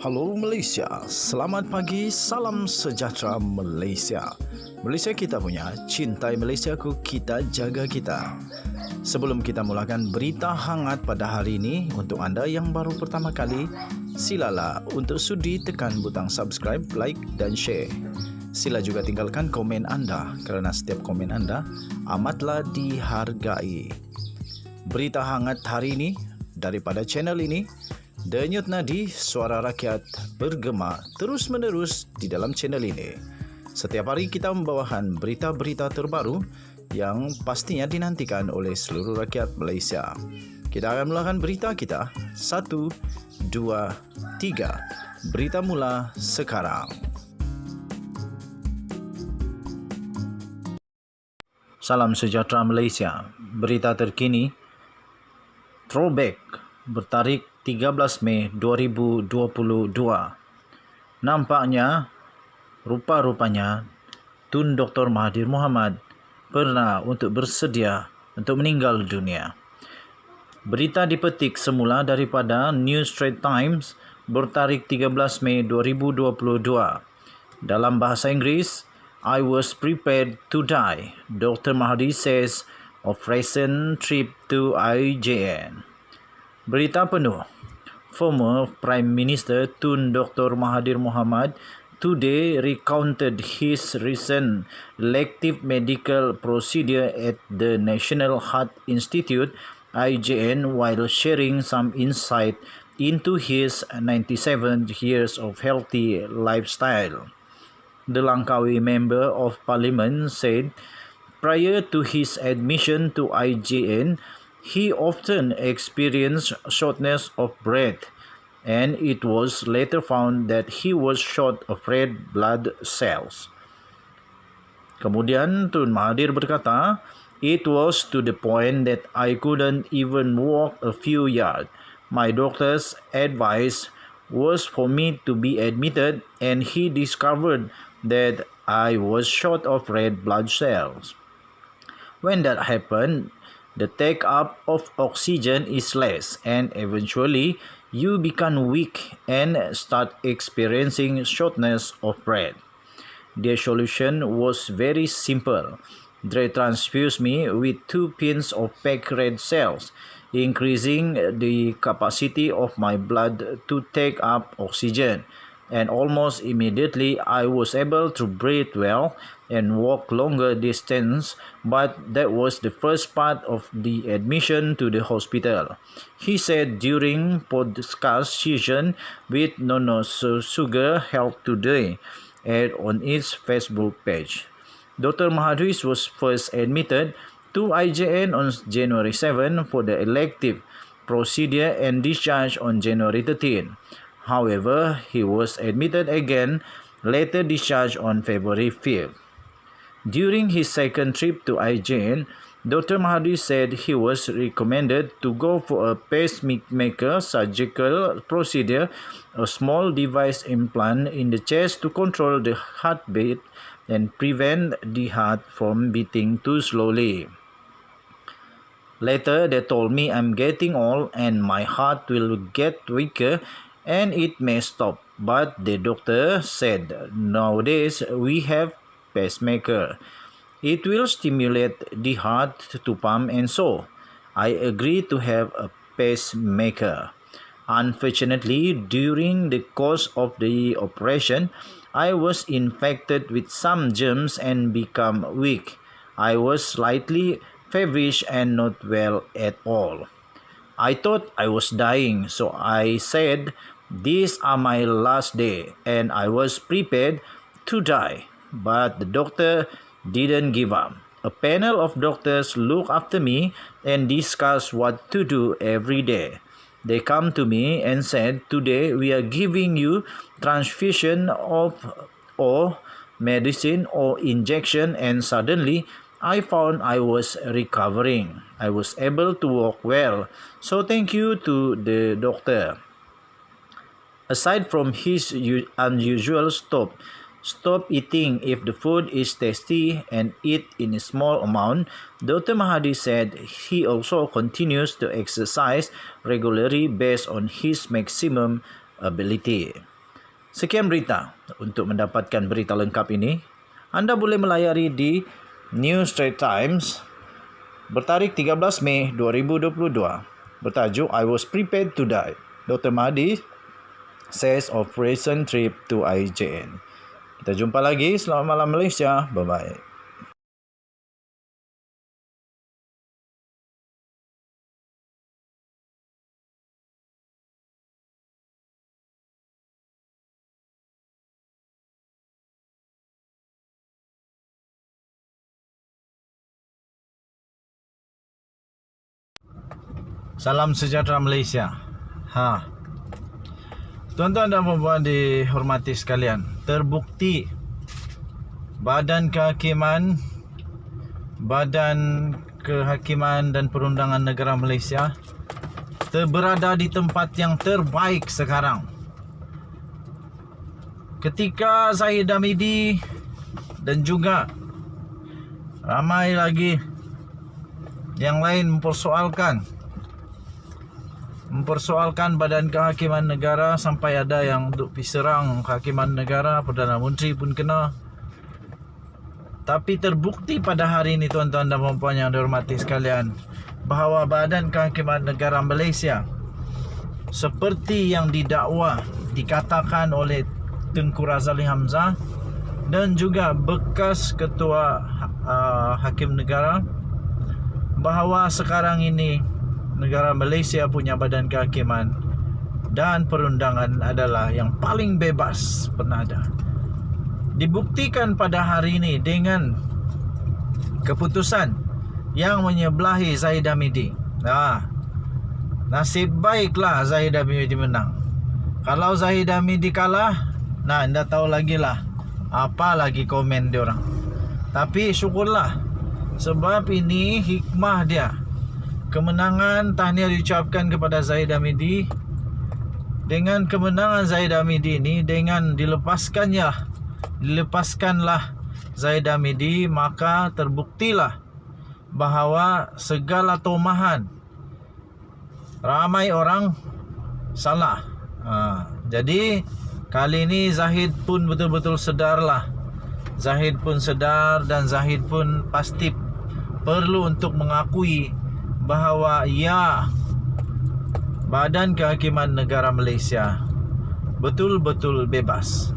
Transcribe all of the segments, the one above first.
Halo Malaysia, selamat pagi, salam sejahtera Malaysia. Malaysia kita punya, cintai Malaysiaku, kita jaga kita. Sebelum kita mulakan berita hangat pada hari ini, untuk anda yang baru pertama kali, silalah untuk sudi tekan butang subscribe, like dan share. Sila juga tinggalkan komen anda kerana setiap komen anda amatlah dihargai. Berita hangat hari ini daripada channel ini, Denyut nadi suara rakyat bergema terus-menerus di dalam channel ini. Setiap hari kita membawakan berita-berita terbaru yang pastinya dinantikan oleh seluruh rakyat Malaysia. Kita akan mulakan berita kita. 1, 2, 3. Berita mula sekarang. Salam sejahtera Malaysia. Berita terkini. Throwback bertarikh 13 Mei 2022. Nampaknya, rupa-rupanya, Tun Dr. Mahathir Mohamad pernah untuk bersedia untuk meninggal dunia. Berita dipetik semula daripada New Straits Times bertarikh 13 Mei 2022. Dalam bahasa Inggeris, I was prepared to die, Dr. Mahathir says of recent trip to IJN. Berita penuh. Former Prime Minister Tun Dr. Mahathir Mohamad today recounted his recent elective medical procedure at the National Heart Institute IJN while sharing some insight into his 97 years of healthy lifestyle. The Langkawi Member of Parliament said prior to his admission to IJN, he often experienced shortness of breath, and it was later found that he was short of red blood cells. Kemudian Tun Mahathir berkata, it was to the point that I couldn't even walk a few yards. My doctor's advice was for me to be admitted, and he discovered that I was short of red blood cells. When that happened, the take-up of oxygen is less, and eventually you become weak and start experiencing shortness of breath. Their solution was very simple. They transfused me with 2 pins of packed red cells, increasing the capacity of my blood to take up oxygen. And almost immediately I was able to breathe well and walk longer distance, but that was the first part of the admission to the hospital, he said during podcast session with Nono Sugar Health Today aired on its Facebook page. Dr. Mahathir was first admitted to IJN on January 7 for the elective procedure and discharged on January 13. However, he was admitted again, later discharged on February 5. During his second trip to IJN, Dr. Mahathir said he was recommended to go for a pacemaker surgical procedure, a small device implant in the chest to control the heartbeat and prevent the heart from beating too slowly. Later, they told me I'm getting old and my heart will get weaker and it may stop, but the doctor said nowadays we have pacemaker. It will stimulate the heart to pump, and so I agreed to have a pacemaker. Unfortunately, during the course of the operation, I was infected with some germs and become weak. I was slightly feverish and not well at all. I thought I was dying, so I said, "These are my last day," and I was prepared to die. But the doctor didn't give up. A panel of doctors looked after me and discussed what to do every day. They come to me and said, "Today we are giving you transfusion of or medicine or injection," and suddenly I found I was recovering. I was able to walk well. So thank you to the doctor. Aside from his unusual stop eating if the food is tasty and eat in a small amount, Dr. Mahathir said he also continues to exercise regularly based on his maximum ability. Sekian berita. Untuk mendapatkan berita lengkap ini, anda boleh melayari di New Straits Times bertarikh 13 Mei 2022 bertajuk I Was Prepared to Die. Dr. Mahdi says of recent trip to IJN. Kita jumpa lagi. Selamat malam Malaysia. Bye-bye. Salam sejahtera Malaysia. Tuan-tuan dan puan-puan dihormati sekalian, terbukti Badan Kehakiman dan Perundangan Negara Malaysia berada di tempat yang terbaik sekarang. Ketika Zahid Hamidi dan juga ramai lagi yang lain mempersoalkan Badan Kehakiman Negara, sampai ada yang duk serang Kehakiman Negara, Perdana Menteri pun kena. Tapi terbukti pada hari ini tuan-tuan dan puan-puan yang dihormati sekalian, bahawa Badan Kehakiman Negara Malaysia seperti yang dikatakan oleh Tengku Razali Hamzah dan juga bekas Ketua Hakim Negara, bahawa sekarang ini negara Malaysia punya Badan Kehakiman dan Perundangan adalah yang paling bebas pernah ada. Dibuktikan pada hari ini dengan keputusan yang menyebelahi Zahid Hamidi. Nasib baiklah Zahid Hamidi menang. Kalau Zahid Hamidi kalah, anda tahu lagi lah apa lagi komen diorang. Tapi syukurlah, sebab ini hikmah dia. Kemenangan tahniah diucapkan kepada Zahid Hamidi. Dengan kemenangan Zahid Hamidi ini, dengan dilepaskanlah Zahid Hamidi, maka terbuktilah bahawa segala tomahan ramai orang salah. Jadi kali ini Zahid pun betul-betul sedarlah. Zahid pun sedar dan Zahid pun pasti perlu untuk mengakui bahawa Badan Kehakiman Negara Malaysia betul-betul bebas.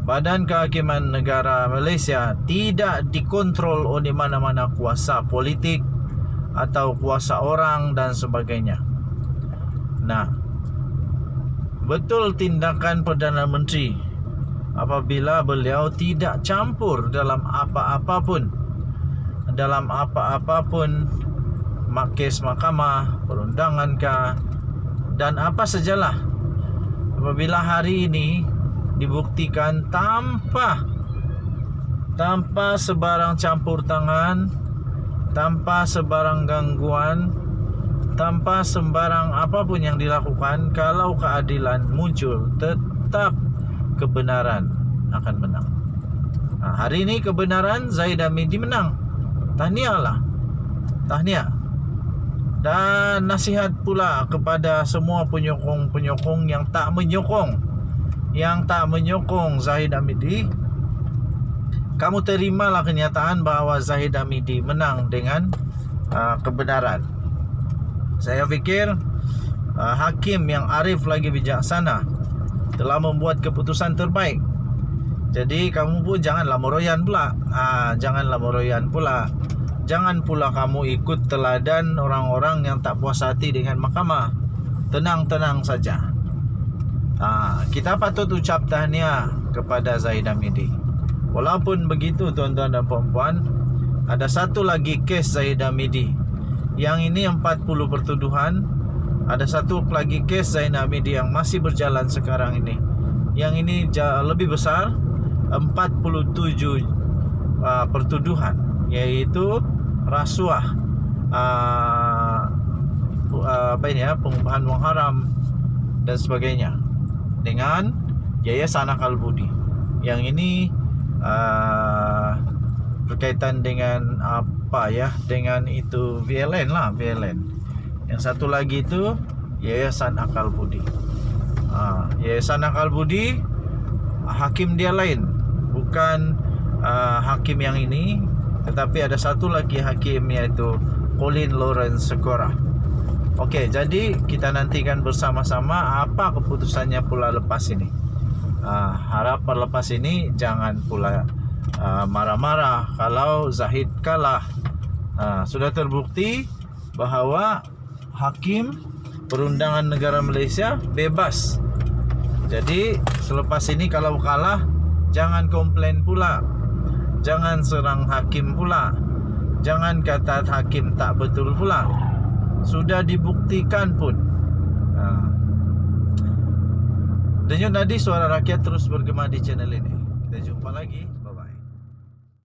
Badan Kehakiman Negara Malaysia tidak dikontrol oleh mana-mana kuasa politik atau kuasa orang dan sebagainya. Betul tindakan Perdana Menteri apabila beliau tidak campur dalam apa-apapun kes mahkamah, perundangan dan apa sajalah. Apabila hari ini dibuktikan tanpa sebarang campur tangan, tanpa sebarang gangguan, tanpa sembarang apapun yang dilakukan, kalau keadilan muncul, tetap kebenaran akan menang. Hari ini kebenaran, Zahid Hamidi menang. Tahniah. Dan nasihat pula kepada semua penyokong yang tak menyokong Zahid Hamidi. Kamu terimalah kenyataan bahawa Zahid Hamidi menang dengan kebenaran. Saya fikir hakim yang arif lagi bijaksana telah membuat keputusan terbaik. Jadi kamu pun janganlah meroyan pula. Jangan pula kamu ikut teladan orang-orang yang tak puas hati dengan mahkamah. Tenang-tenang saja. Kita patut ucap tahniah kepada Zahid Hamidi. Walaupun begitu tuan-tuan dan puan-puan, ada satu lagi kes Zahid Hamidi. Yang ini 40 pertuduhan. Ada satu lagi kes Zahid Hamidi yang masih berjalan sekarang ini. Yang ini lebih besar, 47 pertuduhan, yaitu rasuah, pengupahan wang haram dan sebagainya dengan Yayasan Akal Budi. Yang ini berkaitan dengan dengan itu VLN. Yang satu lagi itu Yayasan Akal Budi. Yayasan Akal Budi, hakim dia lain, bukan hakim yang ini, tetapi ada satu lagi hakim, yaitu Colin Lawrence Sekora. Okey, jadi kita nantikan bersama-sama apa keputusannya pula lepas ini. Harap lepas ini jangan pula marah-marah kalau Zahid kalah. Sudah terbukti bahawa hakim Perundangan Negara Malaysia bebas. Jadi selepas ini kalau kalah, jangan komplain pula, jangan serang hakim pula, jangan kata hakim tak betul pula. Sudah dibuktikan pun. Denyut nadi suara rakyat terus bergema di channel ini.